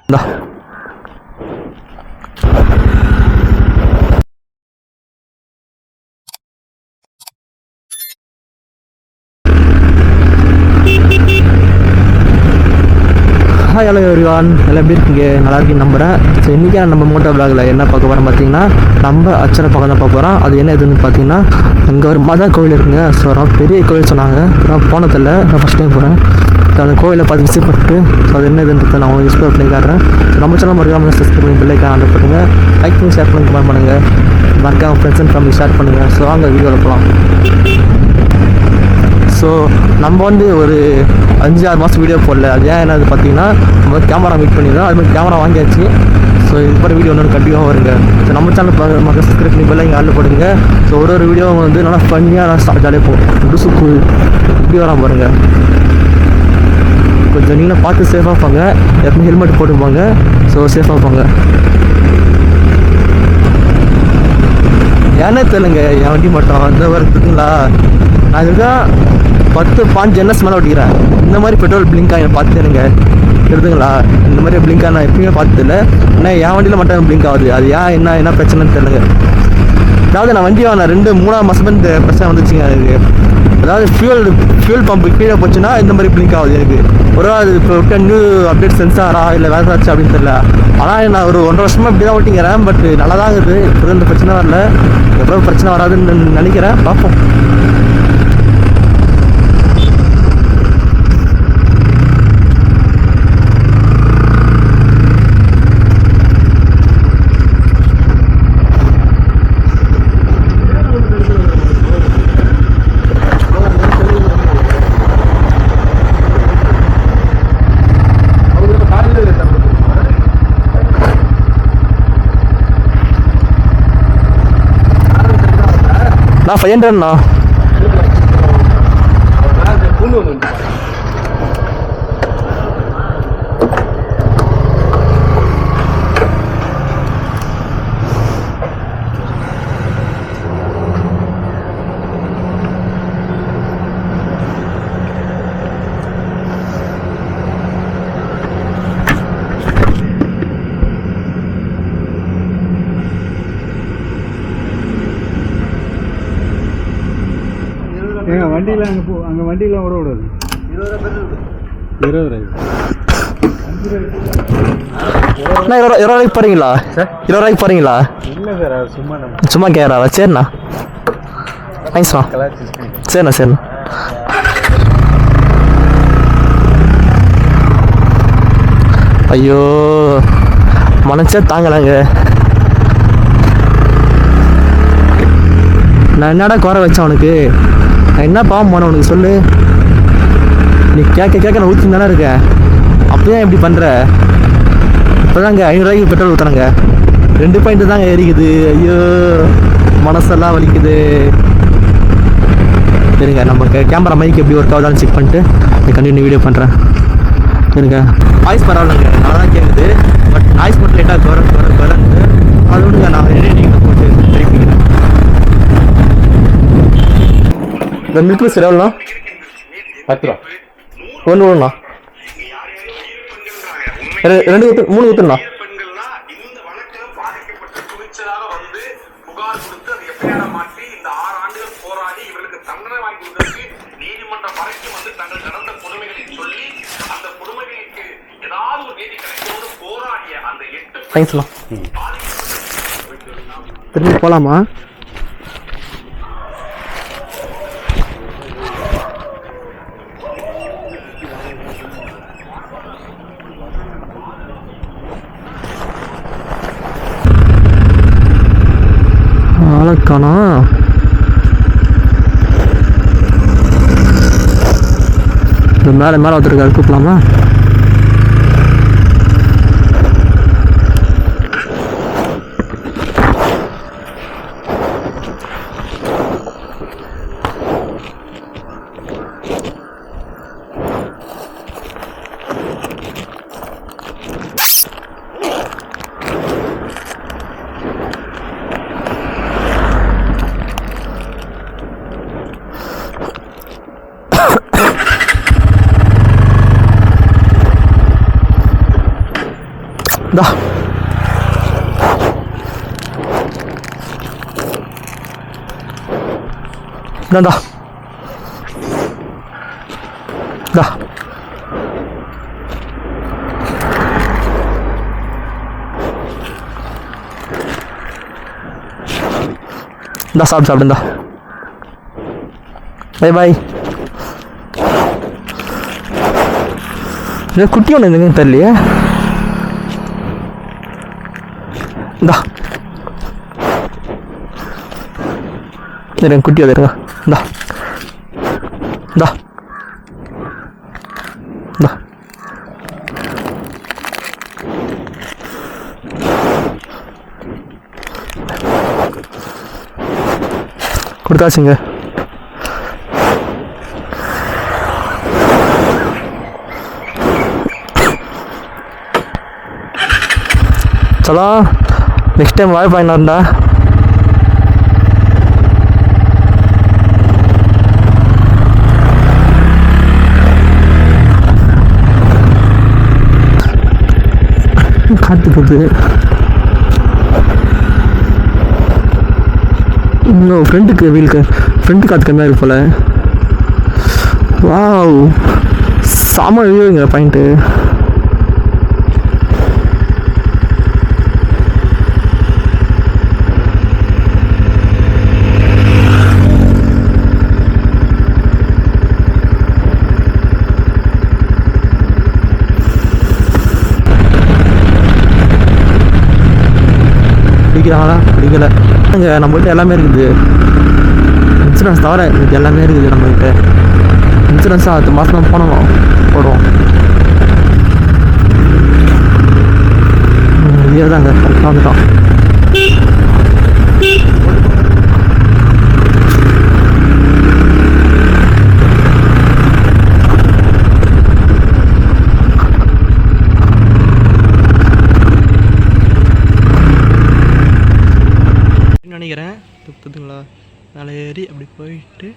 இந்தா hi hello everyone, எல்லாம் எப்படி இருக்கீங்க? நல்லா இருக்கீங்க நம்புகிறேன். ஸோ இன்றைக்கி நம்ம மோட்டோ விளாகில் என்ன பார்க்க போகிறோம் பார்த்தீங்கன்னா, நம்ம அச்சனை பக்கம் தான் பார்க்க போகிறோம். அது என்ன எதுன்னு பார்த்தீங்கன்னா, இங்கே ஒரு மத கோவில் இருக்குங்க. ஸோ ரொம்ப பெரிய கோவில் சொன்னாங்க. நான் போனதில்லை, நான் ஃபஸ்ட் டைம் போகிறேன். ஸோ அந்த கோவிலை பார்த்து விசிட் பண்ணிட்டு, ஸோ அது என்ன எதுன்னு நான் உங்களுக்கு எக்ஸ்ப்ளோர் பண்ணி காட்டுறேன். ஸோ நம்ம சேனல் மறக்காமல் சப்ஸ்கிரைப் பண்ணி பெல் ஐக்கான் ஆன் பண்ணுங்கள். லைக் பண்ணி ஷேர் பண்ணி கமெண்ட் பண்ணுங்கள். மறக்காமல் ஃப்ரெண்ட்ஸ் அண்ட் ஃபேமிலி ஷேர் பண்ணுங்கள். ஸோ வாங்க வீடியோவில் போகலாம். ஸோ நம்ம வந்து ஒரு 5-6 மாதம் வீடியோ போடல. அது ஏன் என்னது பார்த்தீங்கன்னா, நம்ம கேமரா மீட் பண்ணிடுறோம். அது மாதிரி கேமரா வாங்கியாச்சு. ஸோ இது மாதிரி வீடியோ ஒன்று கண்டிப்பாக வருங்க. ஸோ நம்ம சேனல் மக்கள் சப்ஸ்கிரைப் பண்ணி பெல் இங்கே ஆள் போடுங்க. ஸோ ஒரு வீடியோவும் வந்து நல்லா ஃபன்னியாக நான் ஜாலியாக போகும். புதுசுக்கு இப்படி வரான் பாருங்க. கொஞ்சம் நீங்களும் பார்த்து சேஃபாக போங்க. எப்பவுமே ஹெல்மெட் போட்டு போங்க. ஸோ சேஃபாக போங்க. ஏன்னே தெரியலங்க, என் வண்டி மட்டும் அந்த வருதுங்களா. நான் இதுதான் 10 ஜென்னஸ் மேலே ஓட்டிக்கிறேன். இந்த மாதிரி பெட்ரோல் பிளிங்காக பார்த்துருங்க இருக்குதுங்களா. இந்த மாதிரி பிளிங்காக நான் எப்பயுமே பார்த்ததில்லை. ஆனால் என் வண்டியில் மட்டும் பிளிங்க் ஆகுது. அது ஏன் என்ன பிரச்சனைன்னு தெரியலங்க. அதாவது நான் வண்டி வாங்கினேன் 2-3 மாதம் இந்த பிரச்சனை வந்துச்சுங்க. அதுக்கு அதாவது ஃபியூல் பம்பு கீழே போச்சுன்னா இந்த மாதிரி பிளிங்க் ஆகுது எனக்கு. ஒரு அது இப்போ விட்ட நியூ அப்டேட் சென்சாரா இல்லை வேறு ஏதாச்சும் அப்படின்னு தெரியல. ஆனால் நான் ஒரு 1.5 வருஷமாக இப்படி தான் ஓட்டிக்கிறேன். பட் நல்லா தான் இருக்குது. இப்போ இந்த பிரச்சனை வரல. எவ்வளோ பிரச்சனை வராதுன்னு நினைக்கிறேன். பார்ப்போம். நான் 500ண்ணா. ஏங்க வண்டியில் அங்கே வண்டியெலாம் விட விடாது. 20 அண்ணா 20 ரூபாய்க்கு போகிறீங்களா? 20 ரூபாய்க்கு போகிறீங்களா? இல்லை சார், அது சும்மா கேட்குறாரா? சரிண்ணா, தேங்க்ஸ்ண்ணா. சரிண்ணா. ஐயோ மனசே தாங்கலாங்க. நான் என்னடா குறை வச்சேன் அவனுக்கு? நான் என்ன பாவம் போனேன் உனக்கு சொல்லு. நீ கேட்க நான் ஊற்றி தானே இருக்கேன். அப்போதான் இப்படி பண்ணுற. இப்போ தாங்க 500 ரூபாய்க்கு பெட்ரோல் ஊற்றுறாங்க. 2 பாயிண்ட் தாங்க எரிக்குது. ஐயோ மனசெல்லாம் வலிக்குது. சரிங்க, நம்ம கேமரா மைக் எப்படி ஒர்க் ஆகுதான்னு செக் பண்ணிட்டு கண்டினியூ வீடியோ பண்ணுறேன். சரிங்க, வாய்ஸ் பரவாயில்லைங்க, நல்லா தான் கேட்குது. பட் நாய்ஸ் மட்டும் லேட்டாக குறைந்து அது விடுங்க. நான் எடிட்டிங்கில் போட்டு ட்ரை பண்ணிக்கிறேன். இந்த மில்க் பீஸ் எவ்வளோண்ணா? 10 ரூபா. ஒன்று ஒன்றுண்ணா. 2 3 ஊற்றுண்ணா. தேங்க்ஸ்ண்ணா. திரும்பி போகலாமா? ஆளக்கானா. இந்த மேலே ஒருத்தருக்காரு, கூப்பிடலாமா? இந்தா இந்தாண்டா இந்தா இந்தா சாப்பிடுந்தா பை பாய். இது குட்டி ஒன்று எதுங்கன்னு தெரியலையே. இந்தா இருங்க குட்டி வந்துருங்க. இந்தா இந்தா இந்தா கொடுத்தாச்சுங்க. சலோ நெக்ஸ்ட் டைம் வாய்ப்பு வாங்கினாருண்டா. காத்துக்குது இன்னும் ஃப்ரெண்டுக்கு வீலுக்கு ஃப்ரெண்டு காற்று கம்மியாக இருக்கு போல். வாவ் செம வியூங்க பாயிண்ட்டு. பிடிக்கிறாங்களா பிடிக்கலை இங்கே நம்மகிட்ட எல்லாமே இருக்குது. இன்சூரன்ஸ் தவிர இது எல்லாமே இருக்குது நம்மகிட்ட. இன்சூரன்ஸ் 10 மாதம் தான் போடுவோம். இதே தாங்க கரெக்டாக வந்துட்டோம். நினைக்கிறேன் துப்புதுங்களா. மேலே ஏறி அப்படி போயிட்டு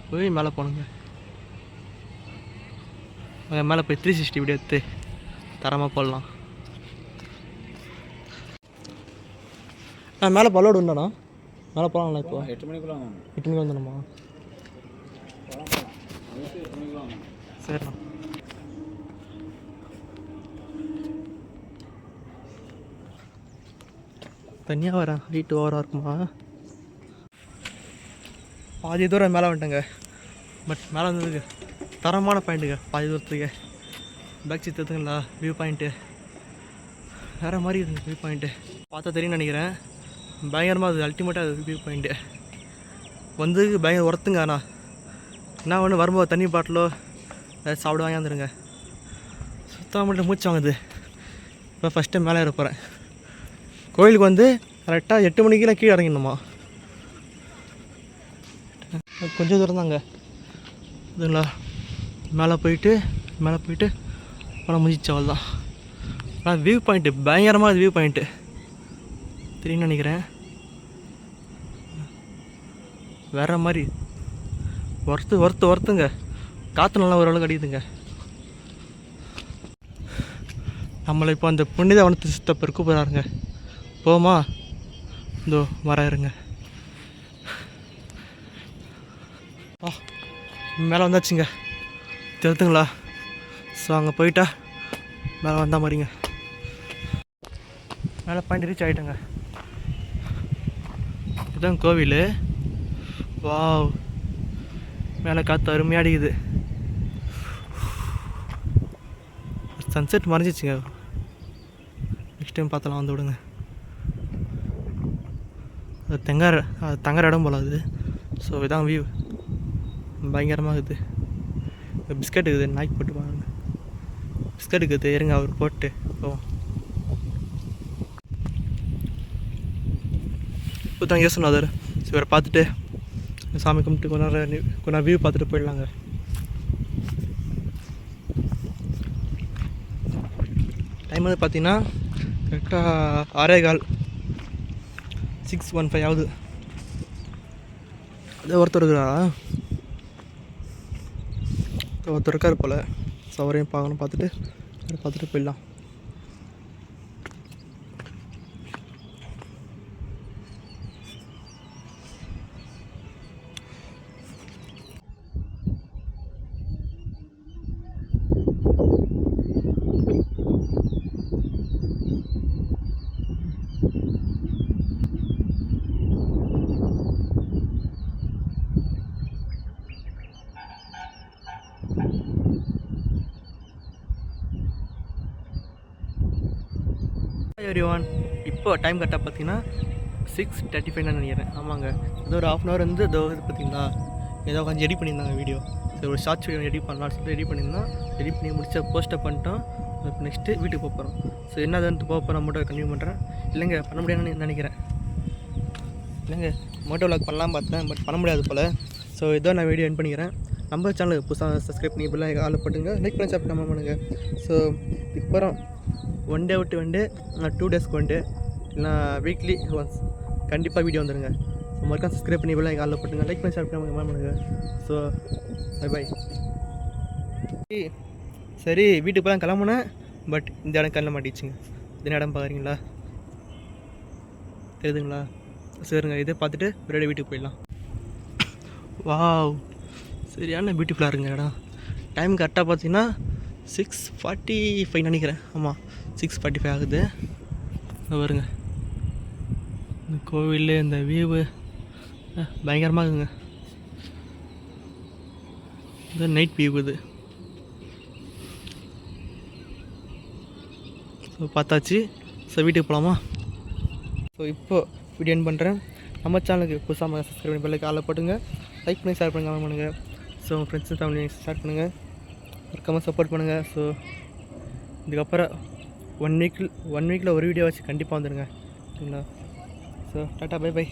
போய் மேலே போகணுங்க. மேலே போய் 360 இப்படி எடுத்து தரமாக போடலாம். மேலே பல்லோடு உண்டாண்ணா மேலே போகலாம்ண்ணா. இப்போ 8 மணிக்கு வந்துடணுமா? சரிண்ணா. தனியாக வரேன். ஹைட்டு ஓவராக இருக்குமா? பாதி தூரம் மேலே வந்துட்டேங்க. பட் மேலே வந்ததுக்கு தரமான பாயிண்ட்டுங்க. பாதி தூரத்துக்கு பேக் சீட் எடுத்துங்களா. வியூ பாயிண்ட்டு வேறு மாதிரி இருக்குது. வியூ பாயிண்ட்டு பார்த்தா தெரியும்னு நினைக்கிறேன். பயங்கரமாக அது அல்டிமேட்டாக அது வியூ பாயிண்ட்டு வந்து பயங்கர ஒர்த்துங்க. ஆனால் என்ன ஒன்று வரும்போது தண்ணி பாட்டிலோ ஏதாவது சாப்பிட வாங்கியாந்துருங்க. சுத்தமாக மட்டும் மூச்சு வாங்குது. இப்போ ஃபஸ்ட் டைம் மேலே ஏற போகிறேன். கோயிலுக்கு வந்து கரெக்டாக 8 மணிக்கெலாம் கீழே இறங்கிடணுமா? கொஞ்சம் தூரம் தாங்க இதுங்களா. மேலே போயிட்டு அப்புறம் முடிஞ்சிச்சு அவ்வளோதான். ஆனால் வியூ பாயிண்ட்டு பயங்கரமாக வியூ பாயிண்ட்டு தெரியும்னு நினைக்கிறேன். வேறு மாதிரி ஒர்த்துங்க. காற்று நல்லா ஓரளவுக்கு அடிக்குதுங்க. நம்மளை இப்போ அந்த புனித வனத்து சித்தப்பர் கூப்பிட்றாருங்க. போமா இதோ வராருங்க. மேலே வந்தாச்சுங்க தெரியுதுங்களா. ஸோ அங்கே போயிட்டா மேலே வந்தால் மாதிரிங்க. மேலே பாயிண்ட் ரீச் ஆகிட்டேங்க. இதுதான் கோவில். வாவ் மேலே காற்று அருமையாக அடிக்குது. சன்செட் மறைஞ்சிச்சுங்க. நெக்ஸ்ட் டைம் பார்த்தலாம் வந்து விடுங்க. அது தங்குற இடம் போல் அது. ஸோ இதான் வியூ பயங்கரமாக இருக்குது. பிஸ்கட் இருக்குது. நாய்க்கு போட்டு பாருங்க. பிஸ்கட் இருக்குது. இருங்க அவர் போட்டு போவோம். இப்போ தான் யோசனாதர். ஸோ இவரை பார்த்துட்டு சாமி கும்பிட்டு கொஞ்ச வியூ பார்த்துட்டு போயிடலாங்க. டைம் வந்து பார்த்தீங்கன்னா கரெக்டாக 6:15 6:15 ஆகுது. அதே ஒருத்தர் இருக்கிறாரா? ஒருத்தர் இருக்கார் போல். ஸோ அவரையும் பார்க்கணும். பார்த்துட்டு போயிடலாம். எவ்ரிவான் இப்போ டைம் கரெக்டாக பார்த்தீங்கன்னா 6:35 நினைக்கிறேன். ஆமாங்க, ஏதோ ஒரு 1/2 hour வந்து ஏதோ இது பார்த்தீங்களா, ஏதோ கொஞ்சம் எடிட் பண்ணியிருந்தாங்க வீடியோ. சரி, ஒரு ஷார்ட்ஸ் வீடியோ எடிட் பண்ணலாம்னு சொல்லிட்டு எடிட் பண்ணியிருந்தோம். எடிட் பண்ணி முடிச்ச போஸ்ட்டை பண்ணிட்டோம். இப்போ நெக்ஸ்ட்டு வீட்டுக்கு போக போகிறோம். ஸோ என்னதுன்ட்டு போக போகிறோம், மட்டும் கன்டினியூ பண்ணுறேன். இல்லைங்க, பண்ண முடியாதுன்னு நினைக்கிறேன். இல்லைங்க, மோட்டோ விளாக் பண்ணலாம் பார்த்தேன், பட் பண்ண முடியாது போல். ஸோ இதோ நான் வீடியோ என் பண்ணிக்கிறேன். நம்ம சேனலுக்கு புதுசாக சப்ஸ்கிரைப் பண்ணி இப்போலாம் ஆள் போட்டுங்க, லைக் பண்ணி சாப்பிட்டு கமெண்ட் பண்ணுங்கள். ஸோ இதுக்கப்புறம் 1 day விட்டு 1 day, 2 daysக்கு 1 day, இல்லைனா வீக்லி ஒன்ஸ் கண்டிப்பாக வீடியோ வந்துடுங்க. ஸோ மறக்காம சப்ஸ்கிரைப் பண்ணி இப்போலாம் ஆள் போட்டுங்க, லைக் பண்ணி சாப்பிட்டு கமெண்ட் பண்ணுங்கள். So bye. சரி, வீட்டுக்கு போலாம் கிளம்புனேன், பட் இந்த இடம் கண்ணில் மாட்டிச்சுங்க. இந்த இடம் பார்க்குறீங்களா, தெரியுதுங்களா? சரிங்க, இதை பார்த்துட்டு ஒரே வீட்டுக்கு போயிடலாம். வாவ், சரியான பியூட்டிஃபுல்லாக இருங்க இடம். டைம் கரெக்டாக பார்த்தீங்கன்னா 6:45 நினைக்கிறேன். ஆமாம், 6:45 ஆகுது. வருங்க, இந்த கோவில், இந்த வியூவு பயங்கரமாக இருக்குங்க. இந்த நைட் வியூ இது. ஸோ பார்த்தாச்சு. ஸோ வீட்டுக்கு போகலாமா? ஸோ இப்போது வீடியோ என் பண்ணுறேன். நம்ம சேனலுக்கு புதுசாக சப்ஸ்கிரைப் பண்ணி பெல்லைக்கு ஆளை போட்டுங்க, லைக் பண்ணி ஷேர் பண்ணி கமெண்ட் பண்ணுங்கள். ஸோ உங்கள் ஃப்ரெண்ட்ஸு ஃபேமிலி ஷேர் பண்ணுங்கள், மறக்காமல் சப்போர்ட் பண்ணுங்கள். ஸோ இதுக்கப்புறம் 1 வீக்கில் ஒரு வீடியோ வச்சு கண்டிப்பாக வந்துடுங்க, சரிங்களா? So tata, by.